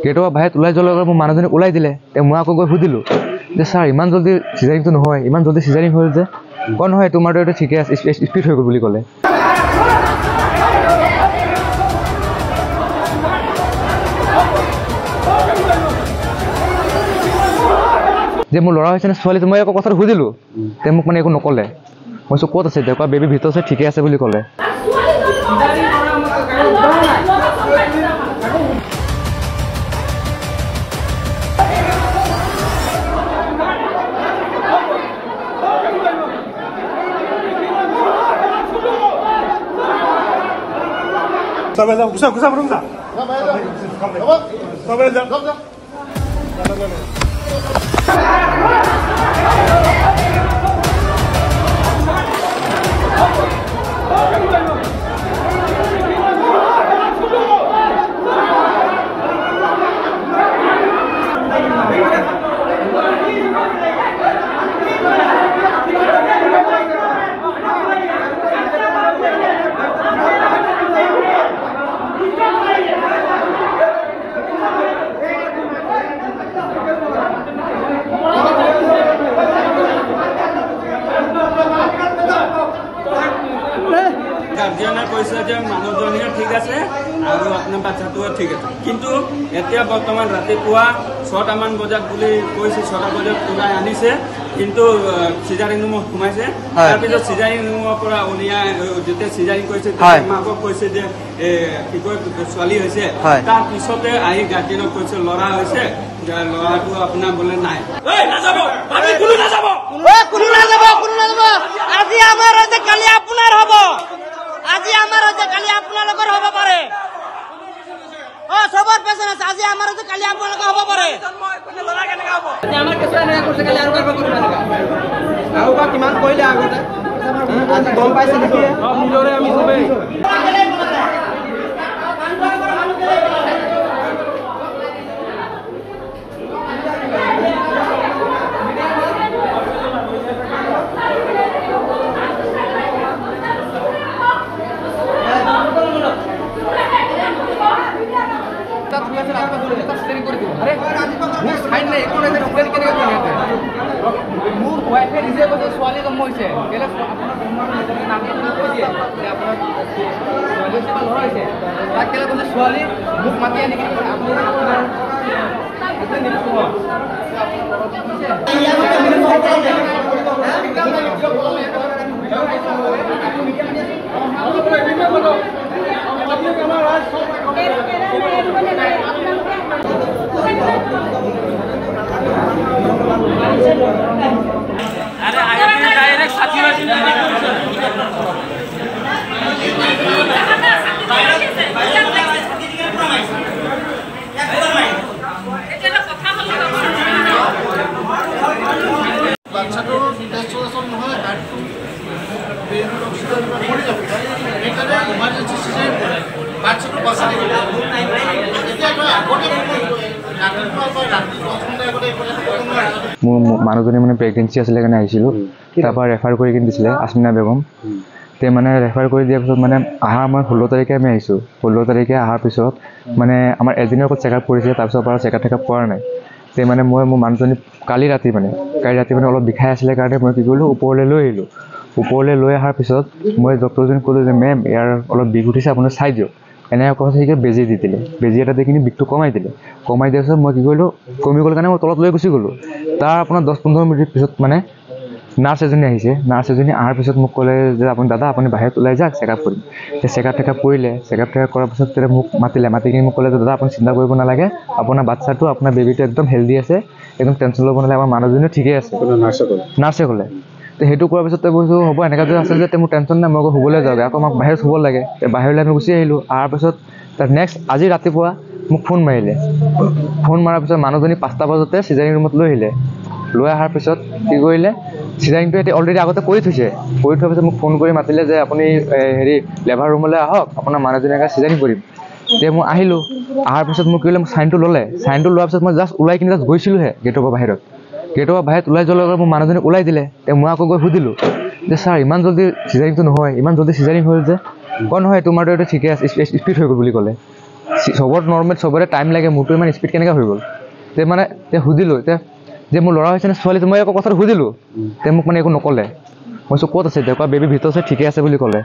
গেটৰ পৰা বাহিৰত ওলাই যোৱাৰ লগে মোৰ মানুহজনী ওলাই দিলে মই আকৌ গৈ সুধিলোঁ যে ছাৰ ইমান জল্দি চিজাৰিংটো নহয় ইমান জল্দি চিজাৰিং হ'ল যে নহয় তোমাৰতো এইটো ঠিকে আছে স্পীড হৈ গ'ল বুলি ক'লে যে মোৰ ল'ৰা হৈছে নে ছোৱালী মই আকৌ কথাটো সুধিলোঁ মোক মানে একো নক'লে মই কৈছোঁ ক'ত আছে দেখুৱা বেবী ভিতৰত আছে ঠিকে আছে বুলি ক'লে গাৰ্জিয়ানে কৈছে যে মানুহজনীয়ে ঠিক আছে আৰু আপোনাৰ বাচ্চাটোও ঠিক আছে কিন্তু এতিয়া বৰ্তমান ৰাতিপুৱা 6টা মান বজাত বুলি কৈছে 6টা বজাত ওলাই আনিছে কিন্তু সিজাৰিং ৰুমত সোমাইছে তাৰপিছত সিজাৰিং ৰুমৰ পৰা উলিয়াই যেতিয়া সিজাৰিং কৰিছে মাকক কৈছে যে কি কয় ছোৱালী হৈছে তাৰ পিছতে আহি গাৰ্জিয়ানক কৈছে ল'ৰা হৈছে ল'ৰাটো আপোনাৰ বোলে নাই নাযাব আমি কোনো নাযাব আজি আমাৰ আছে কালি আপোনাৰ হ'ব আজি আমাৰ আছে কালি আপোনালোকৰ হ'ব পাৰে সবৰ পেছন আছে আজি আমাৰ আছে কালি আপোনালোকৰ হ'ব পাৰে আমাৰ কেঁচুৱা এনেকৈ কৰিছে কালি আৰু কাৰোবাৰ কৰিব নালাগে আৰু বা কিমান কৰিলে আগতে আজি গম পাইছে নেকি নিজৰে আমি চবেই মোৰ ৱাইফে নিজে কৈছে ছোৱালী জন্ম হৈছে কেলে ল'ৰা হৈছে তাক কেলে কৈছে ছোৱালী মোক মাতি আনি अरे आगे डायरेक्ट साथी বাচ্চাটোৰ টেষ্টন নহয় হাৰ্টটো ব্ৰেইনৰ অক্সিজেন পৰি যাব সেইকাৰণে ইমাৰ্জেঞ্চি চিজাৰিং কৰে বাচ্চাটো বচাই দিব এতিয়া আগতে মোৰ মানুহজনী মানে প্ৰেগনেঞ্চি আছিলে কাৰণে আহিছিলোঁ তাৰপৰা ৰেফাৰ কৰি কিনি দিছিলে আছমিনা বেগম তে মানে ৰেফাৰ কৰি দিয়াৰ পিছত মানে অহা মই 16 তাৰিখে আমি আহিছোঁ 16 তাৰিখে অহাৰ পিছত মানে আমাৰ এদিনৰ অকল চেকআপ কৰিছে তাৰপিছত পৰা চেকআপ কৰা নাই তে মানে মই মোৰ মানুহজনী কালি ৰাতি মানে অলপ বিষাই আছিলে কাৰণে মই কি কৰিলোঁ ওপৰলৈ লৈ আহিলোঁ ওপৰলৈ লৈ অহাৰ পিছত মই ডক্টৰজনীক ক'লোঁ যে মেম ইয়াৰ অলপ বিষ উঠিছে আপুনি চাই দিয়ক এনেকৈ কথা শিকে বেজি দি দিলে বেজি এটা দি কিনি বিষটো কমাই দিয়াৰ পিছত মই কি কৰিলোঁ কমি গ'ল কাৰণে মই তলত লৈ গুচি গ'লোঁ তাৰ আপোনাৰ 10-15 মিনিট পিছত মানে নাৰ্ছ এজনী আহিছে নাৰ্ছ এজনী অহাৰ পিছত মোক ক'লে যে আপুনি দাদা আপুনি বাহিৰত ওলাই যাওক চেকআপ কৰিম সেই চেকআপ কৰিলে চেকআপ কৰাৰ পিছত তেতিয়া মোক মাতি কিনি মোক ক'লে যে দাদা আপুনি চিন্তা কৰিব নালাগে আপোনাৰ বাচ্চাটো আপোনাৰ বেবীটো একদম হেল্ডি আছে একদম টেনশ্যন ল'ব নালাগে আমাৰ মানুহজনীও ঠিকেই আছে নাৰ্ছে ক'লে তো সেইটো কৰাৰ পিছত কৈছোঁ হ'ব এনেকৈ যে আছে যে মোৰ টেনশ্যন নাই মই আকৌ শুবলৈ যাওঁগৈ আকৌ আমাক বাহিৰত শুব লাগে বাহিৰলৈ আমি গুচি আহিলোঁ অহাৰ পিছত তাৰ নেক্সট আজি ৰাতিপুৱা মোক ফোন মাৰিলে ফোন মৰাৰ পিছত মানুহজনী 5টা বজাতে চিজাৰিং ৰুমত লৈ আহিলে লৈ অহাৰ পিছত কি কৰিলে চিজাৰিংটো এতিয়া অলৰেডি আগতে কৰি থোৱাৰ পিছত মোক ফোন কৰি মাতিলে যে আপুনি লেবাৰ ৰুমলৈ আহক আপোনাৰ মানুহজনীক চিজাৰিং কৰিম তে মই আহিলোঁ অহাৰ পিছত মোক কৰিলে মোক চাইনটো ল'লে চাইনটো লোৱাৰ পিছত মই জাষ্ট ওলাই কিনি জাষ্ট গৈছিলোঁহে গেটৰ পৰা বাহিৰত ওলাই যোৱাৰ লগে মোৰ মানুহজনী ওলাই দিলে মই আকৌ গৈ সুধিলোঁ যে ছাৰ ইমান জল্দি চিজাৰিংটো নহয় ইমান জল্দি চিজাৰিং হ'ল যে নহয় তোমাৰতো এইটো ঠিকে আছে স্পীড হৈ গ'ল বুলি ক'লে চবৰে নৰ্মেল চবৰে টাইম লাগে মোৰটো ইমান স্পীড কেনেকৈ হৈ গ'ল তে মানে সুধিলোঁ যে মোৰ ল'ৰা হৈছে নে ছোৱালী মই একো কথাটো সুধিলোঁ মোক মানে একো নক'লে মই ক'ত আছে এতিয়া বেবী ভিতৰত আছে ঠিকে আছে বুলি ক'লে